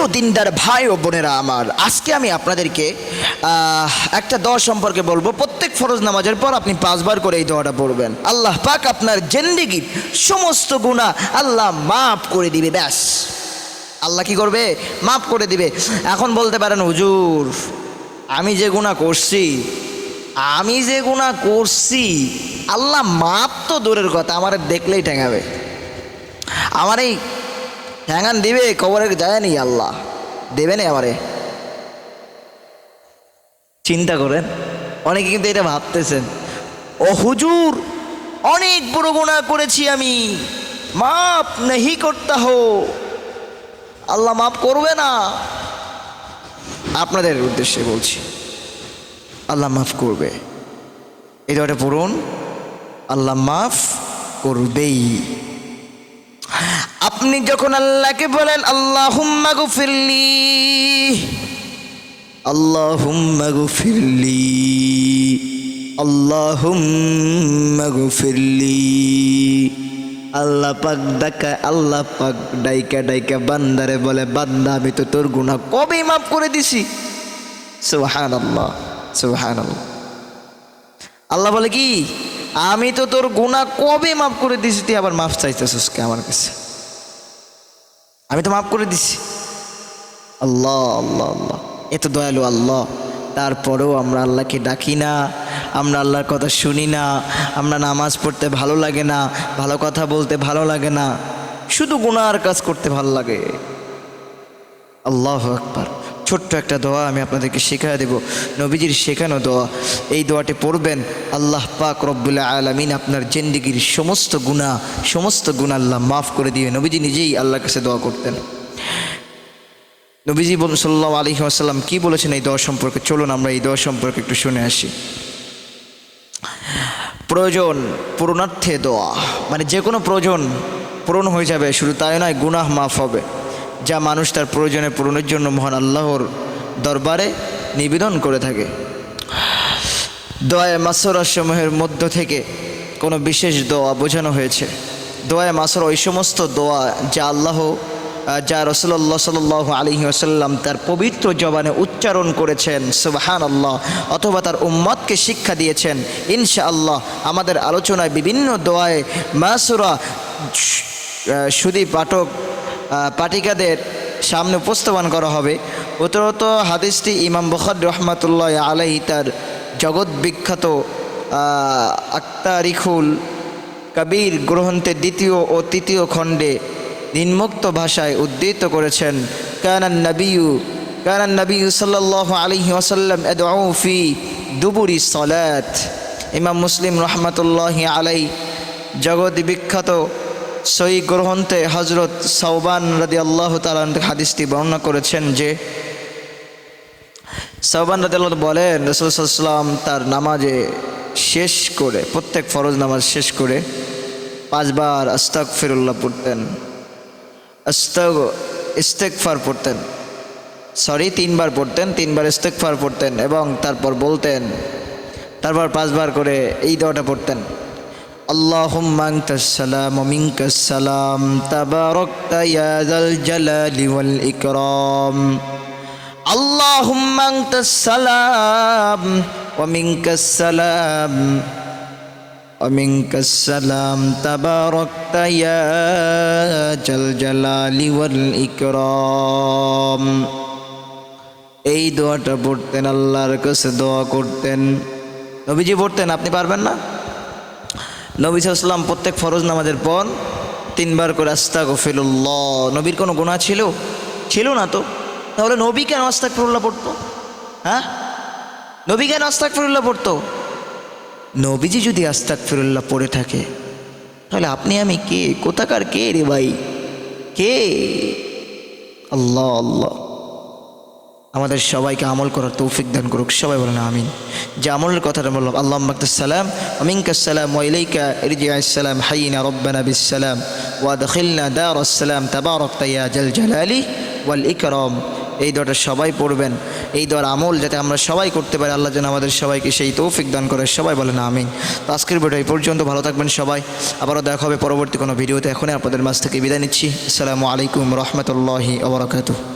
প্রিয় দিনদার ভাই ও বোনেরা আমার, আজকে আমি আপনাদেরকে একটা দোয়া সম্পর্কে বলবো। প্রত্যেক ফরজ নামাজের পর আপনি 5 বার করে এই দোয়াটা পড়বেন। আল্লাহ পাক আপনার জিন্দেগির সমস্ত গুনাহ আল্লাহ মাফ করে দিবে। ব্যাস, আল্লাহ কি করবে? মাফ করে দিবে। এখন বলতে পারেন, হুজুর আমি যে গুনাহ করছি আল্লাহ মাপ তো দূরের কথা, আমার দেখলেই ঠেঙাবে, আমার এই ঠ্যাঙান দিবে, কবরে যায়নি আল্লাহ দেবে না আমারে। চিন্তা করেন, অনেকে কিন্তু এটা ভাবতেছেন, ও হুজুর অনেক বড় গুনাহ করেছি আমি, মাপ নেহি করতা হো, আল্লাহ মাফ করবে না। আপনাদের উদ্দেশ্যে বলছি, আল্লাহ মাফ করবে। এই দোয়াটা পড়ুন, আল্লাহ মাফ করবেই। আপনি যখন আল্লাহকে বলেন আল্লাহুম্মা গফিরলি, আল্লাহুম্মা গফিরলি, আল্লাহুম্মা গফিরলি, আল্লাহ পাক ডাইকা ডাইকা বান্দারে বলে, বান্দা আমি তো তোর গুনাহ কবে মাফ করে দিছি। সুবহানাল্লাহ, সুবহানাল্লাহ। আল্লাহ বলে কি, আমি তো তোর গুনাহ কবে মাফ করে দিছি, তুই আবার মাফ চাইতেছিস কে আমার কাছে? আমি তো মাফ করে দিছি। আল্লাহ আল্লাহ আল্লাহ, এত দয়ালু আল্লাহ। তারপরেও আমরা আল্লাহকে ডাকি না, আমরা আল্লাহর কথা শুনি না, আমরা নামাজ পড়তে ভালো লাগে না, ভালো কথা বলতে ভালো লাগে না, শুধু গুনার কাজ করতে ভালো লাগে। আল্লাহু আকবার। ছোট্ট একটা দোয়া আমি আপনাদেরকে শেখায় দেব, নবীজির শেখানো দোয়া। এই দোয়াটি পড়বেন, আল্লাহ পাক রব্বুল আলামিন আপনার জিন্দেগির সমস্ত গুনাহ আল্লাহ মাফ করে দিয়ে। নবীজি নিজেই আল্লাহর কাছে দোয়া করতেন। নবীজি সাল্লাল্লাহু আলাইহি ওয়াসাল্লাম কি বলেছেন এই দোয়া সম্পর্কে, চলুন আমরা এই দোয়া সম্পর্কে একটু শুনে আসি। প্রয়োজন পূরণার্থে দোয়া, মানে যে কোনো প্রয়োজন পূরণ হয়ে যাবে, শুধু তাই নয় গুনাহ মাফ হবে, যা মানুষ তার প্রয়োজনে পূরণের জন্য মহান আল্লাহর দরবারে নিবেদন করে থাকে। দোয়ায়ে মাসুরা সমূহের মধ্য থেকে কোনো বিশেষ দোয়া বোঝানো হয়েছে। দোয়ায়ে মাসুরা ওই সমস্ত দোয়া যা রাসূলুল্লাহ সাল্লাল্লাহু আলাইহি ওয়াসাল্লাম তার পবিত্র জবানে উচ্চারণ করেছেন, সুবহানাল্লাহ, অথবা তার উম্মতকে শিক্ষা দিয়েছেন। ইনশাআল্লাহ আমাদের আলোচনায় বিভিন্ন দোয়ায়ে মাসুরা শুধু পাঠিকাদের সামনে উপস্থাপন করা হবে। উত্তরত হাদিসটি ইমাম বুখারী রহমাতুল্লাহ আলাইহি তার জগৎ বিখ্যাত আত্তারিখুল কবির গ্রন্থের 2য় ও 3য় খণ্ডে নিম্নোক্ত ভাষায় উদ্ধৃত করেছেন। কানান নবিয়্যু সাল্লাল্লাহু আলাইহি ওয়াসাল্লাম ইয়াদউ ফি দুবুরি সালাত। ইমাম মুসলিম রহমাতুল্লাহি আলাইহি জগৎ বিখ্যাত সহিহ গ্রন্থে হযরত সাওবান রাদিয়াল্লাহু তাআলা হাদিসটি বর্ণনা করেছেন যে সাওবান রাদিয়াল্লাহু বলেন, রাসূল সাল্লাল্লাহু আলাইহি ওয়াসাল্লাম তার নামাজে শেষ করে, প্রত্যেক ফরজ নামাজ শেষ করে 5 বার আস্তাগফিরুল্লাহ পড়তেন, ইস্তেগফার পড়তেন, 3 বার পড়তেন, 3 বার ইস্তেগফার পড়তেন, এবং তারপর বলতেন, তারপর 5 বার করে এই দোয়াটা পড়তেন, আল্লাহুম্মা আনতাস সালাম ওয়া মিনকাস সালাম তাবারাকতা ইয়া যাল জালালি ওয়াল ইকরাম। আল্লাহুম্মা আনতাস সালাম ওয়া মিনকাস সালাম ওয়া মিনকাস সালাম তাবারাকতা ইয়া যাল জালালি ওয়াল ইকরাম। এই দোয়াটা পড়তেন, আল্লাহর কাছে দোয়া করতেন, নবীজি পড়তেন। আপনি পারবেন না? নবী সাল্লাল্লাহু আলাইহি ওয়াসাল্লাম প্রত্যেক ফরজ নামাজের পর 3 বার করে আস্তাগফিরুল্লাহ। নবীর কোনো গুনাহ ছিল না তো? তাহলে নবী কেন আস্তাগফিরুল্লাহ পড়তো? হ্যাঁ, নবী কেন আস্তাগফিরুল্লাহ পড়তো? নবীজি যদি আস্তাগফিরুল্লাহ পড়ে থাকে, তাহলে আপনি আমি কে? কোথাকার কে রে ভাই? কে? আল্লাহ আল্লাহ আমাদের সবাইকে আমল করার তৌফিক দান করুক, সবাই বলেন আমিন। যে আমলের কথাটা বললাম, আল্লাহুম্মা আনতাস সালাম ওয়া মিনকাস সালাম ওয়া ইলাইকা ইরজিউস সালাম হাইয়িনা রাব্বানা বিস সালাম ওয়া আদখিলনা দারাস সালাম তাবারাকতা ইয়া যাল জালালি ওয়াল ইকরাম। এই দোয়াটা সবাই পড়বেন। এই দোয়ার আমল যাতে আমরা সবাই করতে পারি, আল্লাহ যেন আমাদের সবাইকে সেই তৌফিক দান করে, সবাই বলেন আমিন। তো আজকের ভিডিও এই পর্যন্ত, ভালো থাকবেন সবাই, আবারও দেখা হবে পরবর্তী কোনো ভিডিওতে। এখনই আপনাদের মাঝ থেকে বিদায় নিচ্ছি। আসসালামু আলাইকুম রহমতুল্লাহি ওয়া বারাকাতুহু।